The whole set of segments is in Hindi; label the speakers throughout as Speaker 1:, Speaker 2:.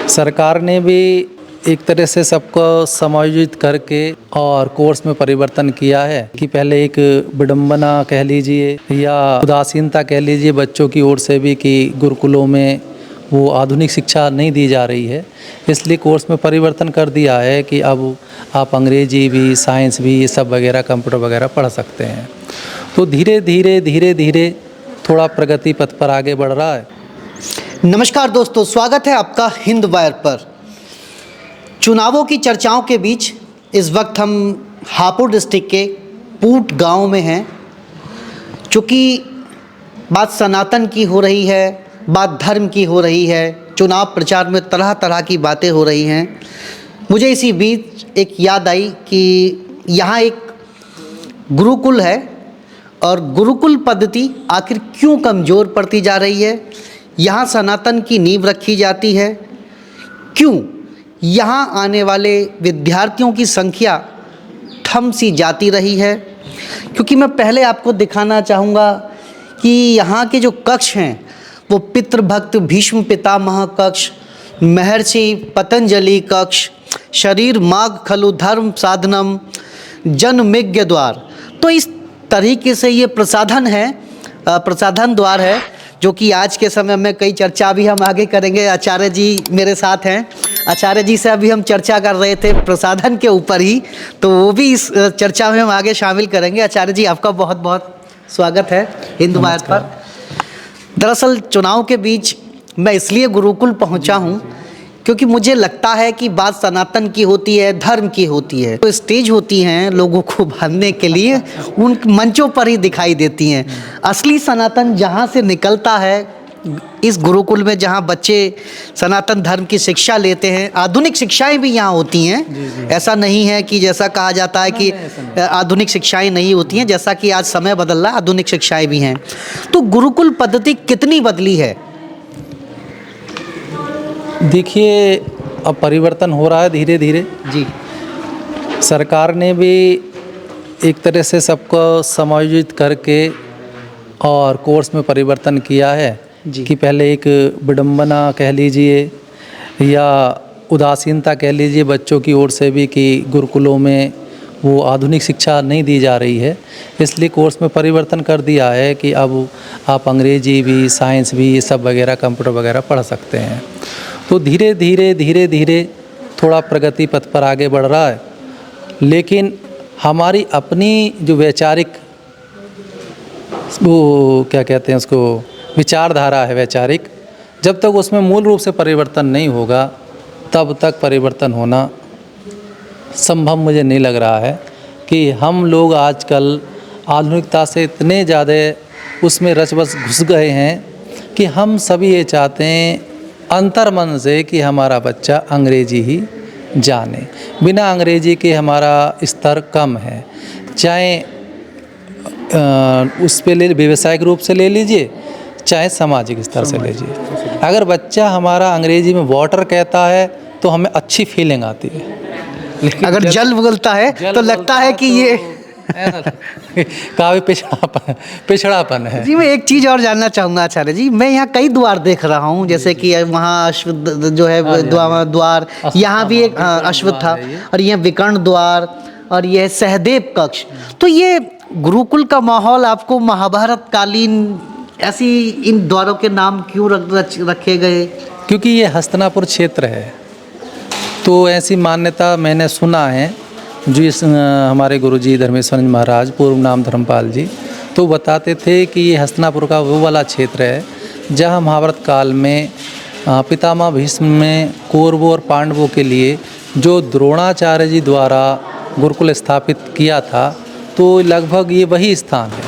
Speaker 1: सरकार ने भी एक तरह से सबको समायोजित करके और कोर्स में परिवर्तन किया है कि पहले एक विडंबना कह लीजिए या उदासीनता कह लीजिए बच्चों की ओर से भी कि गुरुकुलों में वो आधुनिक शिक्षा नहीं दी जा रही है, इसलिए कोर्स में परिवर्तन कर दिया है कि अब आप अंग्रेजी भी, साइंस भी, ये सब वगैरह, कंप्यूटर वगैरह पढ़ सकते हैं। तो धीरे धीरे थोड़ा प्रगति पथ पर आगे बढ़ रहा है।
Speaker 2: नमस्कार दोस्तों, स्वागत है आपका हिंद वायर पर। चुनावों की चर्चाओं के बीच इस वक्त हम हापुड़ डिस्ट्रिक्ट के पूट गांव में हैं। चूँकि बात सनातन की हो रही है, बात धर्म की हो रही है, चुनाव प्रचार में तरह तरह की बातें हो रही हैं। मुझे इसी बीच एक याद आई कि यहाँ एक गुरुकुल है और गुरुकुल पद्धति आखिर क्यों कमज़ोर पड़ती जा रही है। यहाँ सनातन की नींव रखी जाती है, क्यों यहाँ आने वाले विद्यार्थियों की संख्या थम सी जाती रही है। क्योंकि मैं पहले आपको दिखाना चाहूँगा कि यहाँ के जो कक्ष हैं वो पितृभक्त भीष्म पितामह कक्ष, महर्षि पतंजलि कक्ष, शरीर माघ खलु धर्म साधनम, जन्मिज्ञ द्वार। तो इस तरीके से ये प्रसाधन द्वार है, जो कि आज के समय में कई चर्चा भी हम आगे करेंगे। आचार्य जी मेरे साथ हैं। आचार्य जी से अभी हम चर्चा कर रहे थे प्रसाधन के ऊपर ही, तो वो भी इस चर्चा में हम आगे शामिल करेंगे। आचार्य जी, आपका बहुत बहुत स्वागत है हिंद वायर पर। दरअसल चुनाव के बीच मैं इसलिए गुरुकुल पहुंचा हूं क्योंकि मुझे लगता है कि बात सनातन की होती है, धर्म की होती है, तो स्टेज होती हैं लोगों को भरने के लिए, उन मंचों पर ही दिखाई देती हैं। असली सनातन जहाँ से निकलता है इस गुरुकुल में, जहाँ बच्चे सनातन धर्म की शिक्षा लेते हैं। आधुनिक शिक्षाएं भी यहाँ होती हैं। ऐसा नहीं है कि जैसा कहा जाता है कि आधुनिक शिक्षाएं नहीं होती हैं, जैसा कि आज समय बदल रहा है, आधुनिक शिक्षाएं भी हैं। तो गुरुकुल पद्धति कितनी बदली है?
Speaker 1: देखिए, अब परिवर्तन हो रहा है धीरे धीरे
Speaker 2: जी।
Speaker 1: सरकार ने भी एक तरह से सबको समायोजित करके और कोर्स में परिवर्तन किया है कि पहले एक विडंबना कह लीजिए या उदासीनता कह लीजिए बच्चों की ओर से भी कि गुरुकुलों में वो आधुनिक शिक्षा नहीं दी जा रही है, इसलिए कोर्स में परिवर्तन कर दिया है कि अब आप अंग्रेजी भी, साइंस भी, ये सब वगैरह, कंप्यूटर वगैरह पढ़ सकते हैं। तो धीरे धीरे थोड़ा प्रगति पथ पर आगे बढ़ रहा है। लेकिन हमारी अपनी जो वैचारिक, वो क्या कहते हैं उसको, विचारधारा है वैचारिक, जब तक उसमें मूल रूप से परिवर्तन नहीं होगा तब तक परिवर्तन होना संभव मुझे नहीं लग रहा है। कि हम लोग आजकल आधुनिकता से इतने ज़्यादा उसमें रच-बस घुस गए हैं कि हम सभी ये चाहते हैं अंतर्मन से कि हमारा बच्चा अंग्रेजी ही जाने। बिना अंग्रेजी के हमारा स्तर कम है। चाहे उस पे ले, व्यावसायिक रूप से ले लीजिए, चाहे सामाजिक स्तर से लीजिए। अगर बच्चा हमारा अंग्रेजी में वाटर कहता है तो हमें अच्छी फीलिंग आती है,
Speaker 2: लेकिन अगर जल बोलता है तो लगता है कि ये
Speaker 1: काफ़ी पिछड़ापन है।
Speaker 2: जी, मैं एक चीज़ और जानना चाहूँगा आचार्य जी। मैं यहाँ कई द्वार देख रहा हूँ, जैसे कि वहाँ अश्वत्थ जो है द्वार, यहाँ भी एक अश्वत्थ था, और यह विकर्ण द्वार, और यह सहदेव कक्ष। तो ये गुरुकुल का माहौल आपको महाभारत कालीन ऐसी इन द्वारों के नाम क्यों रखे गए?
Speaker 1: क्योंकि ये हस्तिनापुर क्षेत्र है, तो ऐसी मान्यता मैंने सुना है। जो इस हमारे गुरुजी धर्मेश्वर महाराज, पूर्व नाम धर्मपाल जी, तो बताते थे कि ये हस्तिनापुर का वो वाला क्षेत्र है जहाँ महाभारत काल में पितामह भीष्म में कौरवों और पांडवों के लिए जो द्रोणाचार्य जी द्वारा गुरुकुल स्थापित किया था, तो लगभग ये वही स्थान है।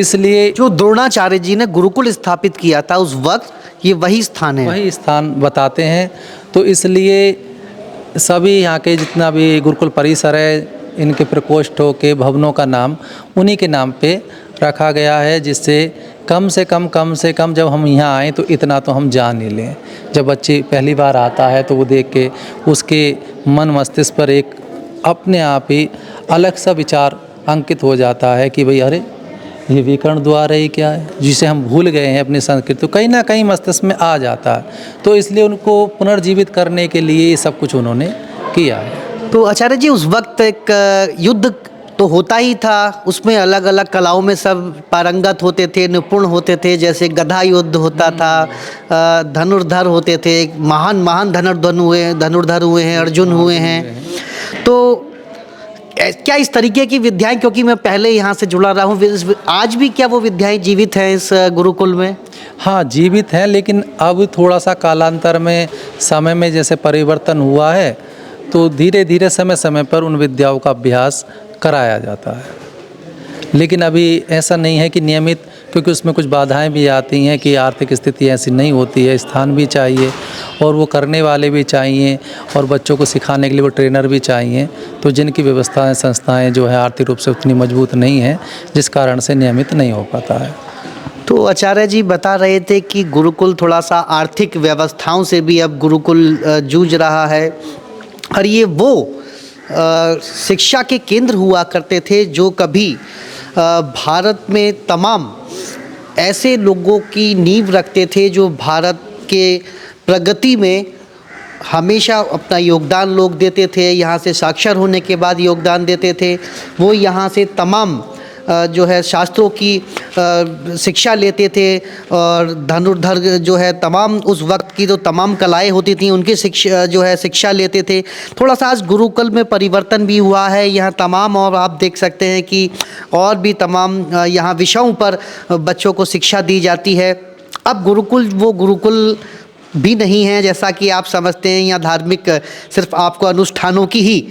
Speaker 1: इसलिए
Speaker 2: जो द्रोणाचार्य जी ने गुरुकुल स्थापित किया था उस वक्त ये वही स्थान है,
Speaker 1: वही स्थान बताते हैं। तो इसलिए सभी यहाँ के जितना भी गुरुकुल परिसर है, इनके प्रकोष्ठों के भवनों का नाम उन्हीं के नाम पे रखा गया है, जिससे कम से कम जब हम यहाँ आएँ तो इतना तो हम जान ही लें। जब बच्चे पहली बार आता है तो वो देख के उसके मन मस्तिष्क पर एक अपने आप ही अलग सा विचार अंकित हो जाता है कि भाई अरे ये विकर्ण द्वार है, ये क्या है, जिसे हम भूल गए हैं अपनी संस्कृति, तो कहीं ना कहीं मस्तिष्क में आ जाता है। तो इसलिए उनको पुनर्जीवित करने के लिए ये सब कुछ उन्होंने किया है।
Speaker 2: तो आचार्य जी, उस वक्त एक युद्ध तो होता ही था, उसमें अलग अलग कलाओं में सब पारंगत होते थे, निपुण होते थे। जैसे गदा युद्ध होता था, धनुर्धर होते थे, महान महान धनुर्धर हुए हैं, अर्जुन हुए हैं। तो क्या इस तरीके की विद्याएं, क्योंकि मैं पहले यहाँ से जुड़ा रहा हूँ, आज भी क्या वो विद्याएं जीवित हैं इस गुरुकुल में?
Speaker 1: हाँ, जीवित हैं, लेकिन अब थोड़ा सा कालांतर में समय में जैसे परिवर्तन हुआ है, तो धीरे धीरे समय समय पर उन विद्याओं का अभ्यास कराया जाता है। लेकिन अभी ऐसा नहीं है कि नियमित, क्योंकि उसमें कुछ बाधाएं भी आती हैं कि आर्थिक स्थिति ऐसी नहीं होती है, स्थान भी चाहिए और वो करने वाले भी चाहिए और बच्चों को सिखाने के लिए वो ट्रेनर भी चाहिए। तो जिनकी व्यवस्थाएं संस्थाएं जो है आर्थिक रूप से उतनी मजबूत नहीं है, जिस कारण से नियमित नहीं हो पाता है।
Speaker 2: तो आचार्य जी बता रहे थे कि गुरुकुल थोड़ा सा आर्थिक व्यवस्थाओं से भी अब गुरुकुल जूझ रहा है, और ये वो शिक्षा के केंद्र हुआ करते थे जो कभी भारत में तमाम ऐसे लोगों की नींव रखते थे जो भारत के प्रगति में हमेशा अपना योगदान लोग देते थे। यहाँ से साक्षर होने के बाद योगदान देते थे। वो यहाँ से तमाम जो है शास्त्रों की शिक्षा लेते थे, और धनुर्धर जो है तमाम उस वक्त की जो तमाम कलाएं होती थी उनकी शिक्षा लेते थे। थोड़ा सा आज गुरुकुल में परिवर्तन भी हुआ है यहाँ तमाम, और आप देख सकते हैं कि और भी तमाम यहाँ विषयों पर बच्चों को शिक्षा दी जाती है। अब गुरुकुल वो गुरुकुल भी नहीं है जैसा कि आप समझते हैं, या धार्मिक सिर्फ आपको अनुष्ठानों की ही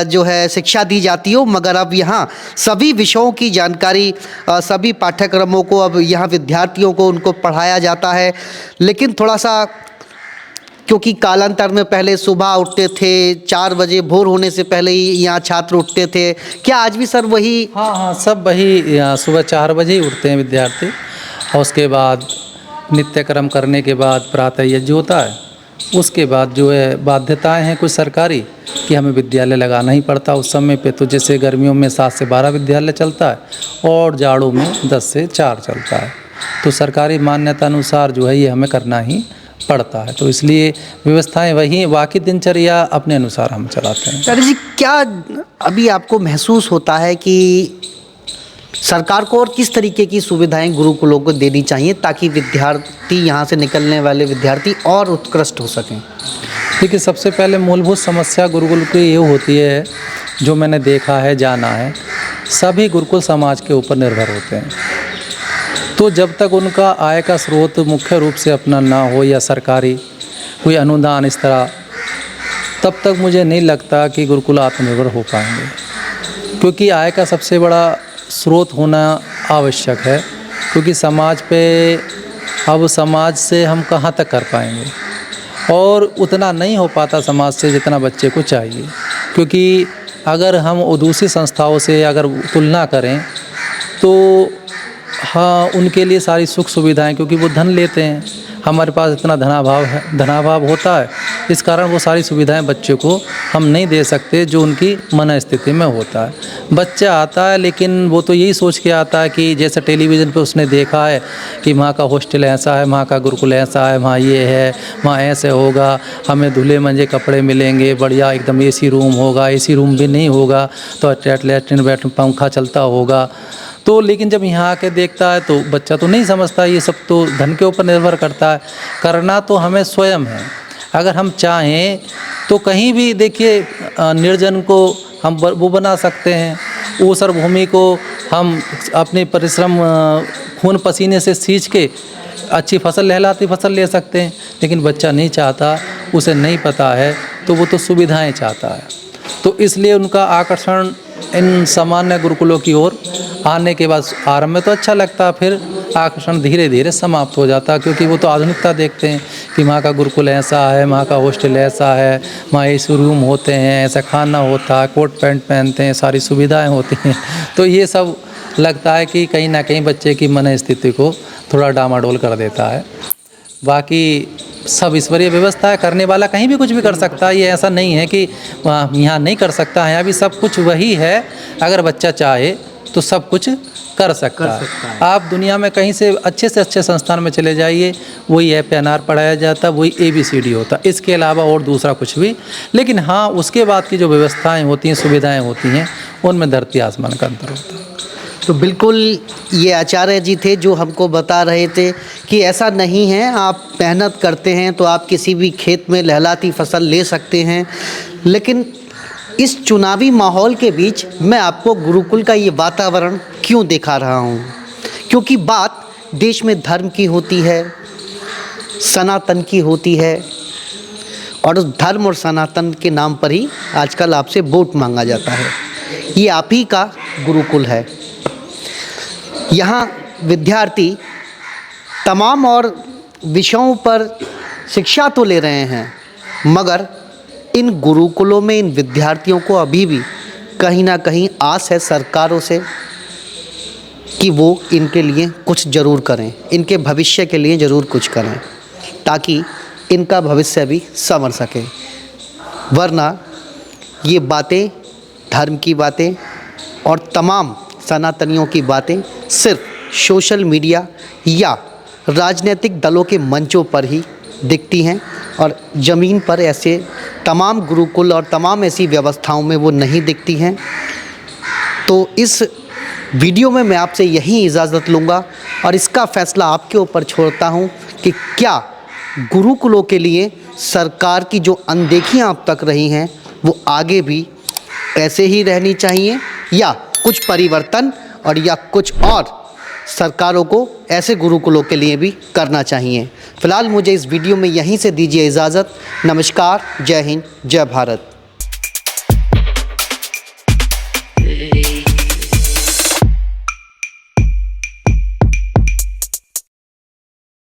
Speaker 2: जो है शिक्षा दी जाती हो, मगर अब यहाँ सभी विषयों की जानकारी, सभी पाठ्यक्रमों को अब यहाँ विद्यार्थियों को उनको पढ़ाया जाता है। लेकिन थोड़ा सा, क्योंकि कालांतर में पहले सुबह उठते थे 4 बजे, भोर होने से पहले ही यहाँ छात्र उठते थे, क्या आज भी सर वही?
Speaker 1: हाँ, सब वही, सुबह 4 बजे ही उठते हैं विद्यार्थी, और उसके बाद नित्यक्रम करने के बाद प्रातः यज्ञ होता है। उसके बाद जो है बाध्यताएं हैं कुछ सरकारी कि हमें विद्यालय लगाना ही पड़ता उस समय पे। तो जैसे गर्मियों में 7 से 12 विद्यालय चलता है और जाड़ों में 10 से 4 चलता है। तो सरकारी मान्यता अनुसार जो है ये हमें करना ही पड़ता है। तो इसलिए व्यवस्थाएं वही, बाकी दिनचर्या अपने अनुसार हम चलाते हैं।
Speaker 2: सर जी, क्या अभी आपको महसूस होता है कि सरकार को और किस तरीके की सुविधाएं गुरुकुलों को देनी चाहिए ताकि विद्यार्थी, यहाँ से निकलने वाले विद्यार्थी और उत्कृष्ट हो सकें?
Speaker 1: देखिए, सबसे पहले मूलभूत समस्या गुरुकुल की ये होती है, जो मैंने देखा है, जाना है, सभी गुरुकुल समाज के ऊपर निर्भर होते हैं। तो जब तक उनका आय का स्रोत मुख्य रूप से अपना ना हो या सरकारी कोई अनुदान इस तरह, तब तक मुझे नहीं लगता कि गुरुकुल आत्मनिर्भर हो पाएंगे। क्योंकि आय का सबसे बड़ा स्रोत होना आवश्यक है, क्योंकि समाज पे, अब समाज से हम कहाँ तक कर पाएंगे, और उतना नहीं हो पाता समाज से जितना बच्चे को चाहिए। क्योंकि अगर हम दूसरी संस्थाओं से अगर तुलना करें तो हाँ, उनके लिए सारी सुख सुविधाएं, क्योंकि वो धन लेते हैं, हमारे पास इतना धनाभाव होता है, इस कारण वो सारी सुविधाएं बच्चे को हम नहीं दे सकते जो उनकी मन स्थिति में होता है। बच्चा आता है, लेकिन वो तो यही सोच के आता है कि जैसे टेलीविज़न पे उसने देखा है कि वहाँ का हॉस्टल ऐसा है, वहाँ का गुरुकुल ऐसा है, वहाँ ये है, वहाँ ऐसे होगा, हमें धुले मंजे कपड़े मिलेंगे, बढ़िया एकदम एसी रूम होगा। एसी रूम भी नहीं होगा तो लैट्रिन बैठने पंखा चलता होगा। तो लेकिन जब यहाँ आके देखता है तो बच्चा तो नहीं समझता, ये सब तो धन के ऊपर निर्भर करता है। करना तो हमें स्वयं है। अगर हम चाहें तो कहीं भी, देखिए, निर्जन को हम वो बना सकते हैं, ऊसर भूमि को हम अपने परिश्रम खून पसीने से सींच के अच्छी फसल, लहलाती फसल ले सकते हैं। लेकिन बच्चा नहीं चाहता, उसे नहीं पता है, तो वो तो सुविधाएं चाहता है। तो इसलिए उनका आकर्षण इन सामान्य गुरुकुलों की ओर आने के बाद आरंभ में तो अच्छा लगता, फिर आकर्षण धीरे धीरे समाप्त हो जाता, क्योंकि वो तो आधुनिकता देखते हैं कि वहाँ का गुरुकुल ऐसा है, वहाँ का हॉस्टल ऐसा है, वहाँ एसी रूम होते हैं, ऐसा खाना होता है, कोट पैंट पहनते हैं, सारी सुविधाएं होती हैं। तो ये सब लगता है कि कहीं ना कहीं बच्चे की मन स्थिति को थोड़ा डामाडोल कर देता है। बाकी सब ईश्वरीय व्यवस्था है, करने वाला कहीं भी कुछ भी कर सकता है। ये ऐसा नहीं है कि यहाँ नहीं कर सकता है, यहाँ भी सब कुछ वही है। अगर बच्चा चाहे तो सब कुछ कर सकता है। आप दुनिया में कहीं से अच्छे संस्थान में चले जाइए, वही PNR पढ़ाया जाता, वही ABCD होता, इसके अलावा और दूसरा कुछ भी। लेकिन हाँ, उसके बाद की जो व्यवस्थाएं होती हैं, सुविधाएं होती हैं, उनमें धरती आसमान का अंतर होता है।
Speaker 2: तो बिल्कुल ये आचार्य जी थे जो हमको बता रहे थे कि ऐसा नहीं है, आप मेहनत करते हैं तो आप किसी भी खेत में लहलाती फसल ले सकते हैं। लेकिन इस चुनावी माहौल के बीच मैं आपको गुरुकुल का ये वातावरण क्यों दिखा रहा हूँ, क्योंकि बात देश में धर्म की होती है, सनातन की होती है, और उस धर्म और सनातन के नाम पर ही आजकल आपसे वोट मांगा जाता है। ये आप ही का गुरुकुल है। यहाँ विद्यार्थी तमाम और विषयों पर शिक्षा तो ले रहे हैं, मगर इन गुरुकुलों में इन विद्यार्थियों को अभी भी कहीं ना कहीं आस है सरकारों से कि वो इनके लिए कुछ ज़रूर करें, इनके भविष्य के लिए ज़रूर कुछ करें, ताकि इनका भविष्य भी संवर सके। वरना ये बातें, धर्म की बातें और तमाम सनातनियों की बातें सिर्फ सोशल मीडिया या राजनीतिक दलों के मंचों पर ही दिखती हैं, और ज़मीन पर ऐसे तमाम गुरुकुल और तमाम ऐसी व्यवस्थाओं में वो नहीं दिखती हैं। तो इस वीडियो में मैं आपसे यही इजाज़त लूँगा और इसका फ़ैसला आपके ऊपर छोड़ता हूँ कि क्या गुरुकुलों के लिए सरकार की जो अनदेखियाँ अब तक रही हैं वो आगे भी ऐसे ही रहनी चाहिए, या कुछ परिवर्तन और या कुछ और सरकारों को ऐसे गुरुकुलों के लिए भी करना चाहिए। फ़िलहाल मुझे इस वीडियो में यहीं से दीजिए इजाज़त। नमस्कार, जय हिंद, जय भारत।